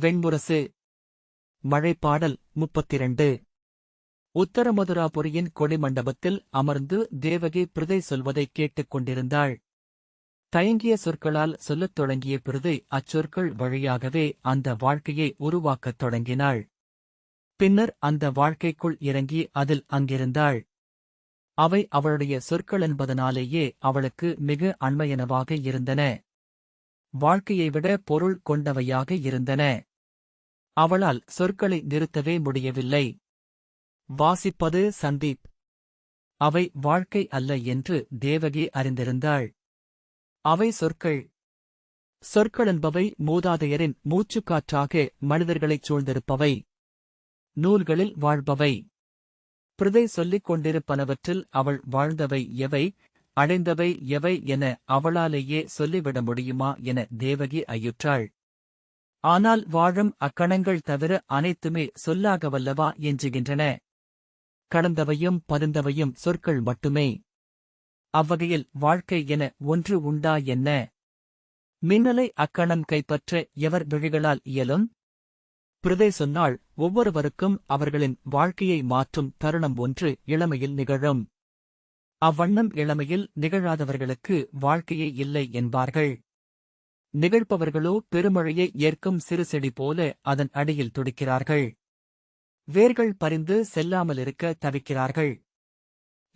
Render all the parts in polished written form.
வெண்முரசு. மழைப்பாடல் 32. உத்தரமதுராபுரியின் கொடிமண்டபத்தில் அமர்ந்து தேவகி பிருதை சொல்வதைக் கேட்டுக் கொண்டிருந்தாள். தயங்கிய சொற்களால் சொல்லத் தொடங்கிய பிருதை அச்சொற்கள் வழியாகவே அந்த வாழ்க்கையை உருவாக்கத் தொடங்கினாள். பின்னர் அந்த வாழ்க்கைக்குள் இறங்கி அதில் அங்கிருந்தாள். அவை அவளுடைய சொற்களென்பதனாலேயே அவளுக்கு மிக அண்மையனவாக இருந்தன. வாழ்க்கையை விட பொருள் கொண்டவையாக இருந்தன. அவளால் சொற்களை நிறுத்தவே முடியவில்லை. வாசிப்பது சந்தீப். அவை வாழ்க்கை அல்ல என்று தேவகி அறிந்திருந்தாள். அவை சொற்கள். சொற்களென்பவை மூதாதையரின் மூச்சுக்காற்றாக மனிதர்களைச் சூழ்ந்திருப்பவை. நூல்களில் வாழ்பவை. பிருதை சொல்லிக் கொண்டிருப்பனவற்றில் அவள் வாழ்ந்தவை எவை, அடைந்தவை எவை என அவளாலேயே சொல்லிவிட முடியுமா என தேவகி ஐயுற்றாள். ஆனால் வாழும் அக்கணங்கள் தவிர அனைத்துமே சொல்லாகவல்லவா எஞ்சுகின்றன. கடந்தவையும் பதிந்தவையும் சொற்கள் மட்டுமே. அவ்வகையில் வாழ்க்கை என ஒன்று உண்டா என்ன? மின்னலை அக்கணம் கைப்பற்ற எவர் விழிகளால் இயலும்? பிருதை சொன்னாள், ஒவ்வொருவருக்கும் அவர்களின் வாழ்க்கையை மாற்றும் தருணம் ஒன்று இளமையில் நிகழும். அவ்வண்ணம் இளமையில் நிகழாதவர்களுக்கு வாழ்க்கையே இல்லை என்பார்கள். நிகழ்பவர்களோ பெருமழையை ஏற்கும் சிறு செடி போல அதன் அடியில் துடிக்கிறார்கள். வேர்கள் பறிந்து செல்லாமலிருக்க தவிக்கிறார்கள்.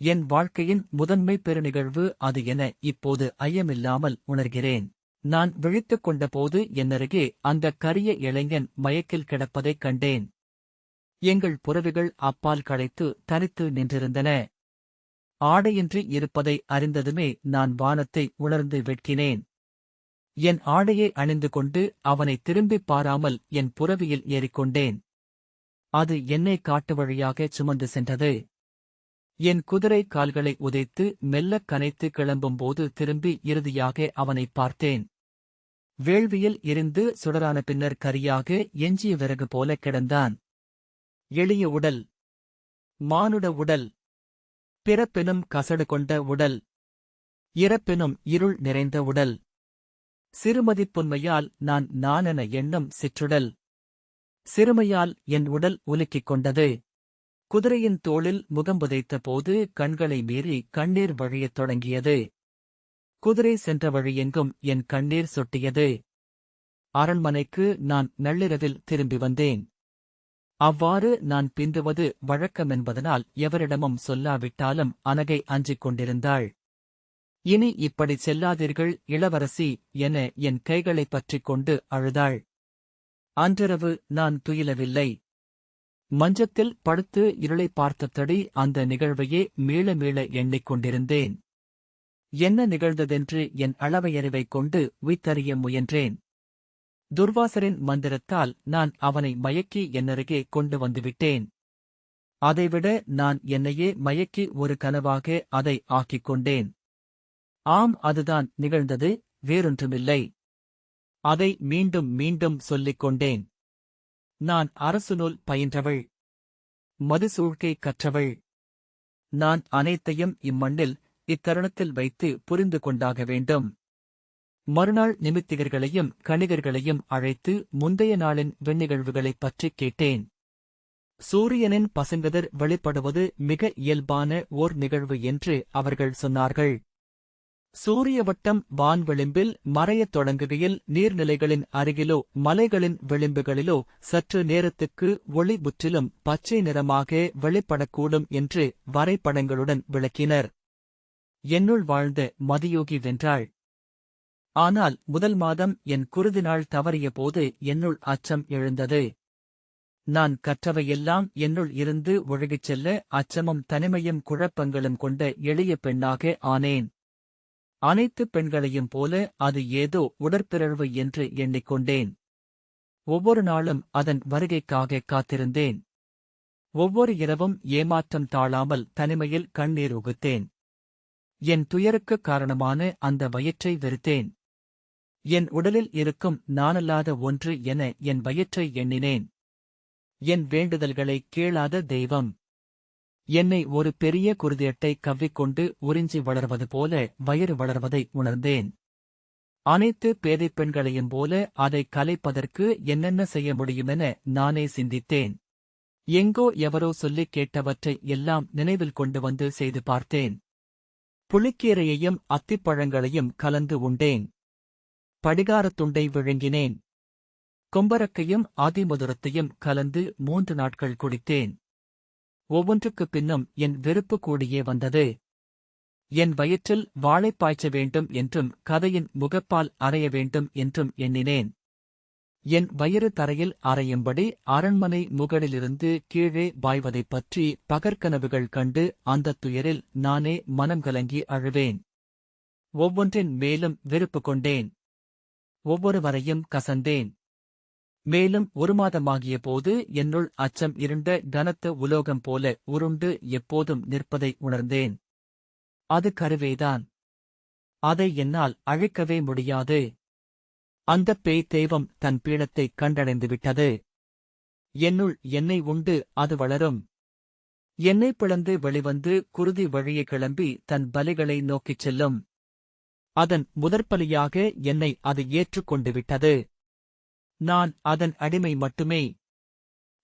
என் வாழ்க்கையின் முதன்மை பெருநிகழ்வு அது என இப்போது ஐயமில்லாமல் உணர்கிறேன். நான் விழித்துக் கொண்டபோது என்னருகே அந்தக் கரிய இளைஞன் மயக்கில் கிடப்பதைக் கண்டேன். எங்கள் புறவிகள் அப்பால் களைத்து தனித்து நின்றிருந்தன. ஆடையின்றி இருப்பதை அறிந்ததுமே நான் வானத்தை உணர்ந்து வெட்கினேன். என் ஆடையை அணிந்து கொண்டு அவனை திரும்பிப் பாராமல் என் புறவியில் ஏறிக்கொண்டேன். அது என்னை காட்டு வழியாகச் சுமந்து சென்றது. என் குதிரை கால்களை உதைத்து மெல்லக் கனைத்து கிளம்பும்போது திரும்பி இறுதியாக அவனைப் பார்த்தேன். வேள்வியில் எரிந்து சுடரான பின்னர் கரியாக எஞ்சிய விறகு போல கிடந்தான். எளிய உடல். மானுட உடல். பிறப்பெனும் கசடு கொண்ட உடல். இறப்பெனும் இருள் நிறைந்த உடல். சிறுமதிப்புண்மையால் நான் நானென எண்ணும் சிற்றுடல். சிறுமையால் என் உடல் உலுக்கிக் கொண்டது. குதிரையின் தோளில் முகம் புதைத்த போது கண்களை மீறி கண்ணீர் வழியத் தொடங்கியது. குதிரை சென்ற வழியெங்கும் என் கண்ணீர் சொட்டியது. அரண்மனைக்கு நான் நள்ளிரவில் திரும்பி வந்தேன். அவ்வாறு நான் பிந்துவது வழக்கமென்பதனால் எவரிடமும் சொல்லாவிட்டாலும் அனகை அஞ்சிக் கொண்டிருந்தாள். இனி இப்படிச் செல்லாதீர்கள் இளவரசி என என் கைகளைப் பற்றிக் கொண்டு அழுதாள். அன்றிரவு நான் துயிலவில்லை. மஞ்சத்தில் படுத்து இருளைப் பார்த்தபடி அந்த நிகழ்வையே மீள மீள எண்ணிக் கொண்டிருந்தேன். என்ன நிகழ்ந்ததென்று என் அளவையறிவைக் கொண்டு உய்த்தறிய முயன்றேன். துர்வாசரின் மந்திரத்தால் நான் அவனை மயக்கி என்னருகே கொண்டு வந்துவிட்டேன். அதைவிட நான் என்னையே மயக்கி ஒரு கனவாக அதை ஆக்கிக் கொண்டேன். ஆம், அதுதான் நிகழ்ந்தது, வேறொன்றுமில்லை. அதை மீண்டும் மீண்டும் சொல்லிக் கொண்டேன். நான் அரசு நூல் பயின்றவள். மதுசூழ்க்கை கற்றவள். நான் அனைத்தையும் இம்மண்ணில் இத்தருணத்தில் வைத்து புரிந்து கொண்டாக வேண்டும். மறுநாள் நிமித்திகர்களையும் கணிகர்களையும் அழைத்து முந்தைய நாளின் வெண்ணிகழ்வுகளைப் பற்றிக் கேட்டேன். சூரியனின் பசுங்கதிர் வெளிப்படுவது மிக இயல்பான ஓர் நிகழ்வு என்று அவர்கள் சொன்னார்கள். சூரிய வட்டம் வான்விளிம்பில் மறையத் தொடங்குகையில் நீர்நிலைகளின் அருகிலோ மலைகளின் விளிம்புகளிலோ சற்று நேரத்துக்கு ஒளி முற்றிலும் பச்சை நிறமாக வெளிப்படக்கூடும் என்று வரைபடங்களுடன் விளக்கினர். என்னுள் வாழ்ந்த மதியோகி வென்றாள். ஆனால் முதல் மாதம் என் குருதி நாள் தவறிய போது என்னுள் அச்சம் எழுந்தது. நான் கற்றவையெல்லாம் என்னுள் இருந்து ஒழுகிச் செல்ல அச்சமும் தனிமையும் குழப்பங்களும் கொண்ட எளிய பெண்ணாக ஆனேன். அனைத்து பெண்களையும் போல அது ஏதோ உடற்பிறழ்வு என்று எண்ணிக்கொண்டேன். ஒவ்வொரு நாளும் அதன் வருகைக்காக காத்திருந்தேன். ஒவ்வொரு இரவும் ஏமாற்றம் தாழாமல் தனிமையில் கண்ணீர் உகுத்தேன். என் துயருக்குக் காரணமான அந்த வயிற்றை வெறுத்தேன். என் உடலில் இருக்கும் நானல்லாத ஒன்று என என் வயிற்றை எண்ணினேன். என் வேண்டுதல்களை கேளாத தெய்வம். என்னை ஒரு பெரிய குருதியட்டை கவ்விக்கொண்டு உறிஞ்சி வளர்வது போல வயிறு வளர்வதை உணர்ந்தேன். அனைத்து பேதைப் பெண்களையும் போல அதை கலைப்பதற்கு என்னென்ன செய்ய முடியுமென நானே சிந்தித்தேன். எங்கோ எவரோ சொல்லிக் கேட்டவற்றை எல்லாம் நினைவில் கொண்டு வந்து செய்து பார்த்தேன். புளிக்கீரையையும் அத்திப்பழங்களையும் கலந்து உண்டேன். படிகாரத் துண்டை விழுங்கினேன். கொம்பரக்கையும் ஆதிமதுரத்தையும் கலந்து 3 நாட்கள் குடித்தேன். ஒவ்வொன்றுக்குப் பின்னும் என் வெறுப்பு கூடியே வந்தது. என் வயிற்றில் வாழைப்பாய்ச்ச வேண்டும் என்றும் கதையின் முகப்பால் அறைய வேண்டும் என்றும் எண்ணினேன். என் வயிறு தரையில் அறையும்படி அரண்மனை முகடிலிருந்து கீழே பாய்வதைப் பற்றி பகற்கனவுகள் கண்டு அந்தத் துயரில் நானே மனம் கலங்கி அழுவேன். ஒவ்வொன்றின் மேலும் வெறுப்பு கொண்டேன். ஒவ்வொருவரையும் கசந்தேன். மேலும் 1 மாதமாகிய போது என்னுள் அச்சம் இருண்ட கனத்த உலோகம் போல உருண்டு எப்போதும் நிற்பதை உணர்ந்தேன். அது கருவேதான். அதை என்னால் அழிக்கவே முடியாது. அந்தப் பேய் தெய்வம் தன் பீடத்தை கண்டடைந்துவிட்டது. என்னுள் என்னை உண்டு அது வளரும். என்னை பிளந்து வெளிவந்து குருதி வழியே கிளம்பி தன் பலிகளை நோக்கிச் செல்லும். அதன் முதற்பலியாக என்னை அது ஏற்றுக்கொண்டு விட்டது. நான் அதன் அடிமை மட்டுமே.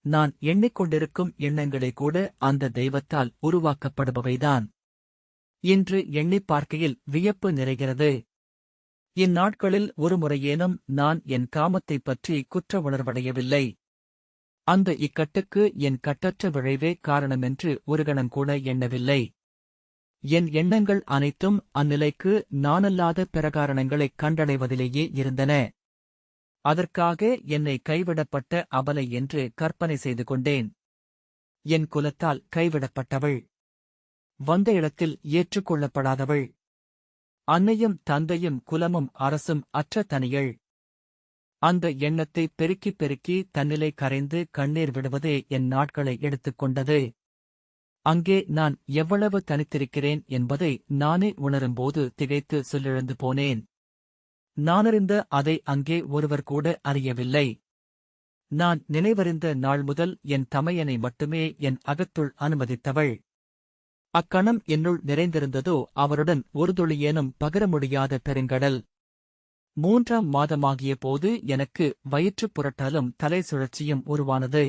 நான் எண்ணிக்கொண்டிருக்கும் எண்ணங்களே கூட அந்த தெய்வத்தால் உருவாக்கப்படுபவைதான். இன்று எண்ணிப் பார்க்கையில் வியப்பு நிறைகிறது. இந்நாட்களில் ஒரு முறையேனும் நான் என் காமத்தைப் பற்றி குற்ற உணர்வடையவில்லை. அந்த இக்கட்டுக்கு என் கட்டற்ற விளைவே காரணமென்று ஒரு கணம் கூட எண்ணவில்லை. என் எண்ணங்கள் அனைத்தும் அந்நிலைக்கு நானல்லாத பிரகாரணங்களைக் கண்டடைவதிலேயே இருந்தன. அதற்காக என்னை கைவிடப்பட்ட அபலை என்று கற்பனை செய்து கொண்டேன். என் குலத்தால் கைவிடப்பட்டவள். வந்த இடத்தில் ஏற்றுக்கொள்ளப்படாதவள். அன்னையும் தந்தையும் குலமும் அரசும் அற்ற தனியள். அந்த எண்ணத்தை பெருக்கிப் பெருக்கி தன்னிலை கரைந்து கண்ணீர் விடுவதே என் நாட்களை எடுத்துக்கொண்டது. அங்கே நான் எவ்வளவு தனித்திருக்கிறேன் என்பதை நானே உணரும்போது திகைத்து சொல்லிழந்து போனேன். நானறிந்த அதை அங்கே ஒருவர் கூட அறியவில்லை. நான் நினைவறிந்த நாள் முதல் என் தமையனை மட்டுமே என் அகத்துள் அனுமதித்தவள். அக்கணம் என்னுள் நிறைந்திருந்ததோ அவருடன் ஒரு துளியேனும் பகர முடியாத பெருங்கடல். 3ஆம் மாதமாகிய போது எனக்கு வயிற்றுப் புரட்டலும் தலை சுழற்சியும் உருவானது.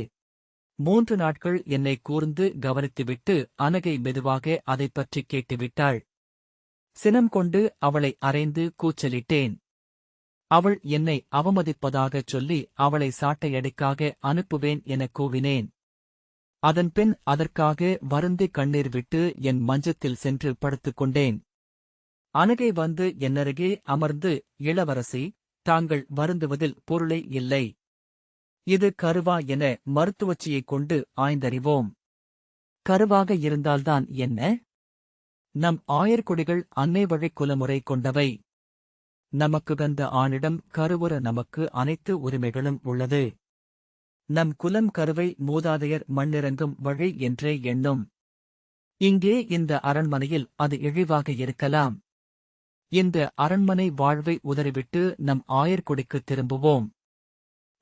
3 நாட்கள் என்னை கூர்ந்து கவனித்துவிட்டு அனகை மெதுவாக அதைப் பற்றிக் கேட்டுவிட்டாள். சினம் கொண்டு அவளை அறைந்து கூச்சலிட்டேன். அவள் என்னை அவமதிப்பதாகச் சொல்லி அவளை சாட்டையடிக்காக அனுப்புவேன் எனக் கூவினேன். அதன்பின் அதற்காக வருந்தி கண்ணீர் விட்டு என் மஞ்சத்தில் சென்று படுத்துக் கொண்டேன். அனகை வந்து என்னருகே அமர்ந்து, இளவரசி, தாங்கள் வருந்துவதில் பொருளே இல்லை. இது கருவா என மருத்துவச்சியைக் கொண்டு ஆய்ந்தறிவோம். கருவாக இருந்தால்தான் என்ன? நம் ஆயர்குடிகள் அன்னை வழிக் குலமுறை கொண்டவை. நமக்குகந்த ஆணிடம் கருவுற நமக்கு அனைத்து உரிமைகளும் உள்ளது. நம் குலம் கருவை மூதாதையர் மண்ணிறங்கும் வழி என்றே எண்ணும். இங்கே இந்த அரண்மனையில் அது இழிவாக இருக்கலாம். இந்த அரண்மனை வாழ்வை உதறிவிட்டு நம் ஆயர்குடிக்கு திரும்புவோம்.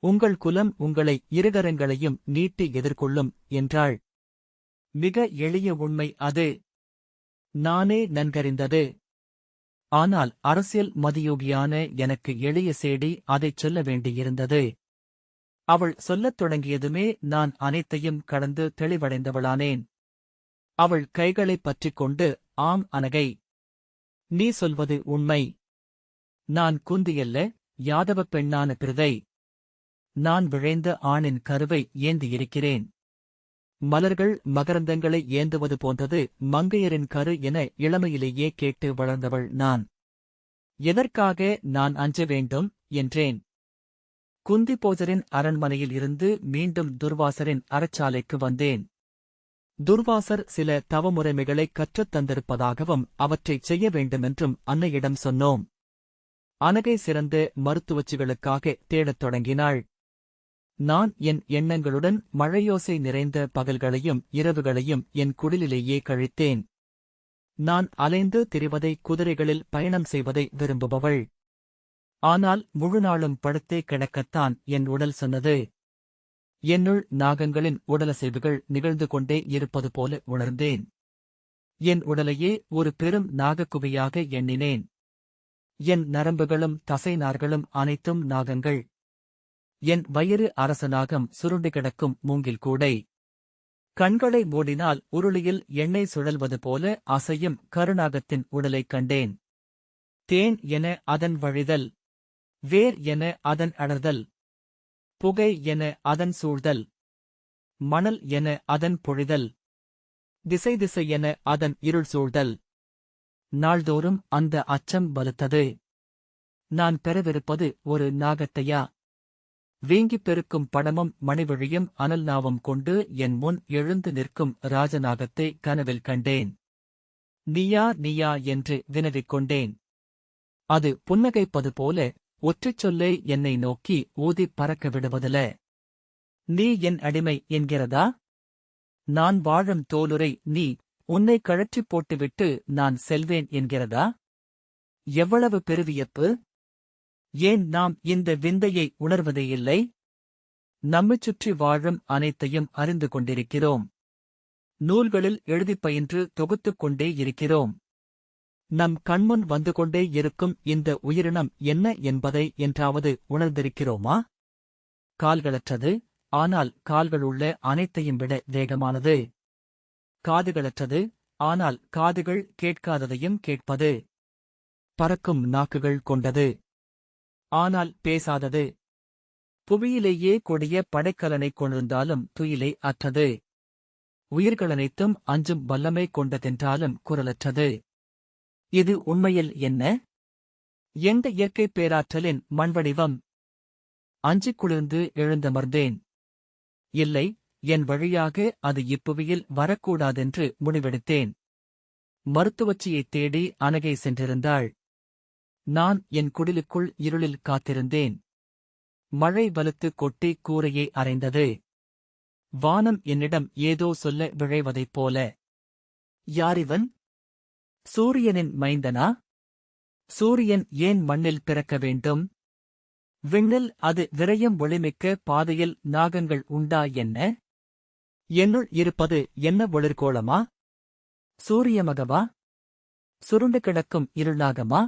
உங்கள் குலம் உங்களை இருகரங்களையும் நீட்டி எதிர்கொள்ளும் என்றாள். மிக எளிய உண்மை அது. நானே நன்கறிந்தது. ஆனால் அரசியல் மதியோகியான எனக்கு எளிய சேடி அதைச் சொல்ல வேண்டியிருந்தது. அவள் சொல்லத் தொடங்கியதுமே நான் அனைத்தையும் கடந்து தெளிவடைந்தவளானேன். அவள் கைகளைப் பற்றிக் கொண்டு, ஆம் அனகை, நீ சொல்வது உண்மை. நான் குந்தியல்ல, யாதவப் பெண்ணான பிரதை. நான் விழைந்த ஆணின் கருவை ஏந்தியிருக்கிறேன். மலர்கள் மகரந்தங்களை ஏந்துவது போன்றது மங்கையரின் கரு என இளமையிலேயே கேட்டு வளர்ந்தவள் நான். எதற்காக நான் அஞ்ச வேண்டும் என்றேன். குந்திபோஜரின் அரண்மனையில் இருந்து மீண்டும் துர்வாசரின் அறச்சாலைக்கு வந்தேன். துர்வாசர் சில தவமுறைமைகளைக் கற்றுத் தந்திருப்பதாகவும் அவற்றைச் செய்ய வேண்டுமென்றும் அன்னையிடம் சொன்னோம். அனகை சிறந்த மருத்துவச்சிகளுக்காக தேடத் தொடங்கினாள். நான் என் எண்ணங்களுடன் மழையோசை நிறைந்த பகல்களையும் இரவுகளையும் என் குடிலிலேயே கழித்தேன். நான் அலைந்து திரிவதை, குதிரைகளில் பயணம் செய்வதை விரும்புபவள். ஆனால் முழுநாளும் படுத்தே கிடக்கத்தான் என் உடல் சொன்னது. என்னுள் நாகங்களின் உடலசைவுகள் நிகழ்ந்து கொண்டே இருப்பது போல உணர்ந்தேன். என் உடலையே ஒரு பெரும் நாகக்குவியாக எண்ணினேன். என் நரம்புகளும் தசைநார்களும் அனைத்தும் நாகங்கள். என் வயிறு அரச நாகம் சுருண்டு கிடக்கும் மூங்கில் கூடை. கண்களை மூடினால் உருளியில் எண்ணெய் சுழல்வது போல அசையும் கருநாகத்தின் உடலைக் கண்டேன். தேன் என அதன் வழிதல், வேர் என அதன் அடர்தல், புகை என அதன் சூழ்தல், மணல் என அதன் பொழிதல், திசை திசை என அதன் இருள் சூழ்தல். நாள்தோறும் அந்த அச்சம் வலுத்தது. நான் பெறவிருப்பது ஒரு நாகத்தையா? வீங்கிப் பெருக்கும் படமும் மணிவழியும் அனல் நாவம் கொண்டு என் முன் எழுந்து நிற்கும் ராஜநாகத்தை கனவில் கண்டேன். நீயா நீயா என்று வினவிக் கொண்டேன். அது புன்னகைப்பது போல ஒற்றைச் சொல்லே என்னை நோக்கி ஊதிப் பறக்க விடுவதில. நீ என் அடிமை என்கிறதா? நான் வாழும் தோலுரை நீ உன்னை கழற்றிப் போட்டுவிட்டு நான் செல்வேன் என்கிறதா? எவ்வளவு பெருவியப்பு! ஏன் நாம் இந்த விந்தையை உணர்வதேயில்லை? நம்மைச் சுற்றி வாழும் அனைத்தையும் அறிந்து கொண்டிருக்கிறோம். நூல்களில் எழுதிப் பயின்று தொகுத்துக் கொண்டே இருக்கிறோம். நம் கண்முன் வந்து கொண்டே இருக்கும் இந்த உயிரினம் என்ன என்பதை என்றாவது உணர்ந்திருக்கிறோமா? கால்களற்றது, ஆனால் கால்களுள்ள அனைத்தையும் விட வேகமானது. காதுகளற்றது, ஆனால் காதுகள் கேட்காததையும் கேட்பது. பறக்கும் நாக்குகள் கொண்டது, ஆனால் பேசாதது. புவியிலேயே கொடிய படைக்கலனைக் கொண்டிருந்தாலும் துயிலை அற்றது. உயிர்களனைத்தும் அஞ்சும் வல்லமை கொண்டதென்றாலும் குரலற்றது. இது உண்மையில் என்ன? எந்த இயற்கைப் பேராற்றலின் மண்வடிவம்? அஞ்சிக் குளிர்ந்து எழுந்தமர்ந்தேன். இல்லை, என் வழியாக அது இப்புவியில் வரக்கூடாதென்று முடிவெடுத்தேன். மருத்துவச்சியைத் தேடி அனகை சென்றிருந்தாள். நான் என் குடிலுக்குள் இருளில் காத்திருந்தேன். மழை வலுத்து கொட்டி கூரையை அறைந்தது. வானம் என்னிடம் ஏதோ சொல்ல விழைவதைப் போல. யாரிவன்? சூரியனின் மைந்தனா? சூரியன் ஏன் மண்ணில் பிறக்க வேண்டும்? விண்ணில் அது விரையும் ஒளிமிக்க பாதையில் நாகங்கள் உண்டா என்ன? என்னுள் இருப்பது என்ன ஒளிர்கோளமா? சூரியமகவா? சுருண்டு கிடக்கும் இருள்நாகமா?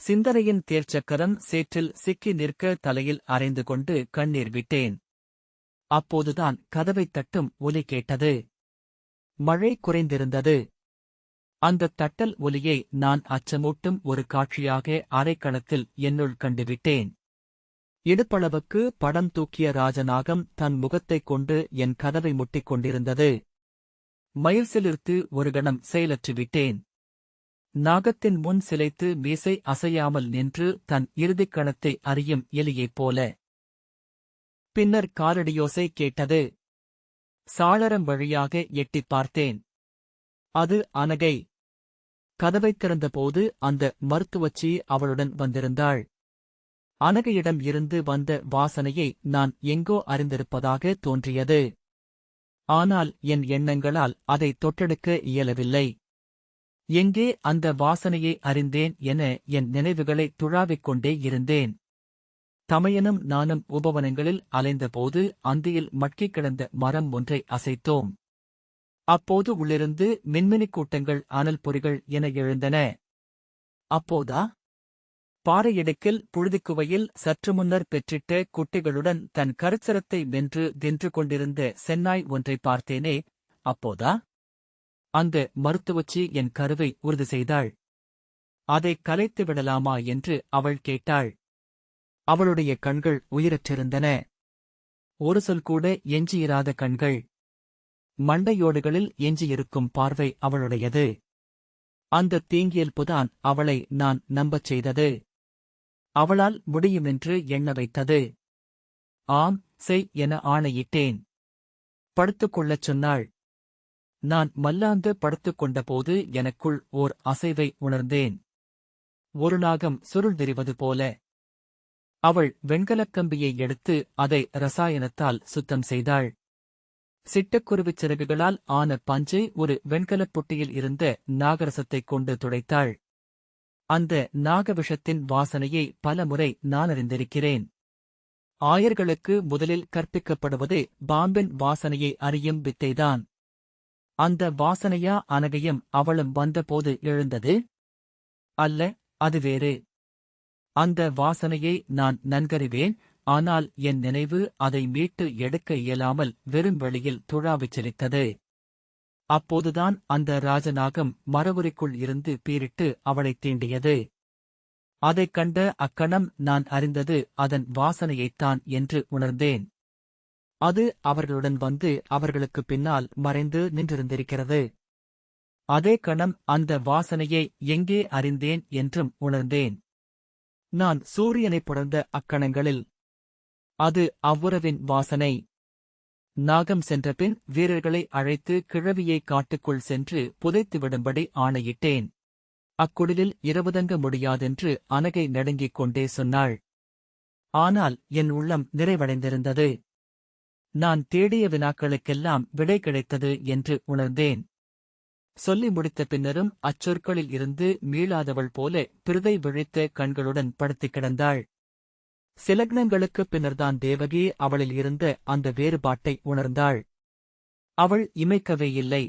சிந்தனையின் தேர்ச்சக்கரம் சேற்றில் சிக்கி நிற்க தலையில் அரைந்து கொண்டு கண்ணீர் விட்டேன். அப்போதுதான் கதவைத் தட்டும் ஒலி கேட்டது. மழை குறைந்திருந்தது. அந்தத் தட்டல் ஒலியை நான் அச்சமூட்டும் ஒரு காட்சியாக அரைக்களத்தில் என்னுள் கண்டுவிட்டேன். இடுப்பளவுக்கு படம் தூக்கிய ராஜநாகம் தன் முகத்தைக் கொண்டு என் கதவை முட்டிக் கொண்டிருந்தது. மயில்சிலிர்த்து ஒரு கணம் செயலற்றுவிட்டேன். நாகத்தின் முன் சிலைத்து மீசை அசையாமல் நின்று தன் இறுதிக் கணத்தை அறியும் எலியைப் போல. பின்னர் காலடியோசை கேட்டது. சாளரம் வழியாக எட்டிப் பார்த்தேன். அது அனகை. கதவைத் திறந்தபோது அந்த மருத்துவச்சி அவளுடன் வந்திருந்தாள். அனகையிடம் இருந்து வந்த வாசனையை நான் எங்கோ அறிந்திருப்பதாக தோன்றியது. ஆனால் என் எண்ணங்களால் அதை தொட்டெடுக்க இயலவில்லை. எங்கே அந்த வாசனையை அறிந்தேன் என என் நினைவுகளை துழாவிக் கொண்டே இருந்தேன். தமையனும் நானும் உபவனங்களில் அலைந்தபோது அந்தியில் மட்கிக் கிடந்த மரம் ஒன்றை அசைத்தோம். அப்போது உள்ளிருந்து மின்மினிக் கூட்டங்கள் அனல் பொறிகள் என எழுந்தன. அப்போதா? பாறையிடுக்கில் புழுதிக்குவையில் சற்று முன்னர் பெற்றிட்ட குட்டிகளுடன் தன் கருச்சரத்தை வென்று தின்று கொண்டிருந்த செந்நாய் ஒன்றை பார்த்தேனே, அப்போதா? அந்த மருத்துவச்சி என் கருவை உறுதி செய்தாள். அதைக் கலைத்து விடலாமா என்று அவள் கேட்டாள். அவளுடைய கண்கள் உயிரற்றிருந்தன. ஒரு சொல் கூட எஞ்சியிராத கண்கள். மண்டையோடுகளில் எஞ்சியிருக்கும் பார்வை அவளுடையது. அந்த தீங்கியல்புதான் அவளை நான் நம்பச் செய்தது. அவளால் முடியுமென்று எண்ண வைத்தது. ஆம், செய் என ஆணையிட்டேன். படுத்துக்கொள்ளச் சொன்னாள். நான் மல்லாந்து படுத்துக் கொண்டபோது எனக்குள் ஓர் அசைவை உணர்ந்தேன். ஒரு நாகம் சுருள் விரிவது போல. அவள் வெண்கலக் கம்பியை எடுத்து அதை ரசாயனத்தால் சுத்தம் செய்தாள். சிட்டுக்குருவிச் சிறகுகளால் ஆன பஞ்சை ஒரு வெண்கலப் புட்டியில் இருந்த நாகரசத்தைக் கொண்டு துடைத்தாள். அந்த நாகவிஷத்தின் வாசனையை பலமுறை நான் அறிந்திருக்கிறேன். ஆயர்களுக்கு முதலில் கற்பிக்கப்படுவது பாம்பின் வாசனையை அறியும் வித்தைதான். அந்த வாசனையா அனகையும் அவளும் வந்தபோது எழுந்தது? அல்ல, அது வேறு. அந்த வாசனையை நான் நன்கறிவேன், ஆனால் என் நினைவு அதை மீட்டு எடுக்க இயலாமல் வெறும் வெளியில் துழாவிச் செலித்தது. அப்போதுதான் அந்த ராஜநாகம் மரவுரிக்குள் இருந்து பீரிட்டு அவளைத் தீண்டியது. அதைக் கண்ட அக்கணம் நான் அறிந்தது அதன் வாசனையைத்தான் என்று உணர்ந்தேன். அது அவர்களுடன் வந்து அவர்களுக்குப் பின்னால் மறைந்து நின்றிருந்திருக்கிறது. அதே கணம் அந்த வாசனையை எங்கே அறிந்தேன் என்றும் உணர்ந்தேன். நான் சூரியனைப் புணர்ந்த அக்கணங்களில் அது அவ்வுறவின் வாசனை. நாகம் சென்றபின் வீரர்களை அழைத்து கிழவியை காட்டுக்குள் சென்று புதைத்துவிடும்படி ஆணையிட்டேன். அக்குடிலில் இரவுதங்க முடியாதென்று அனகை நடுங்கிக் கொண்டே சொன்னாள். ஆனால் என் உள்ளம் நிறைவடைந்திருந்தது. நான் தேடிய வினாக்களுக்கெல்லாம் விடை கிடைத்தது என்று உணர்ந்தேன். சொல்லி முடித்த பின்னரும் அச்சொற்களில் இருந்து மீளாதவள் போல பிருதை விழித்த கண்களுடன் படுத்துக் கிடந்தாள். சிலக்னங்களுக்குப் பின்னர்தான் தேவகி அவளில் இருந்த அந்த வேறுபாட்டை உணர்ந்தாள். அவள் இமைக்கவே இல்லை.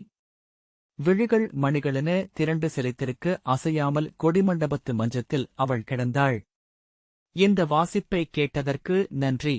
விழிகள் மணிகளென திரண்டு சிலைத்திருக்க அசையாமல் கொடிமண்டபத்து மஞ்சத்தில் அவள் கிடந்தாள். இந்த வாசிப்பை கேட்டதற்கு நன்றி.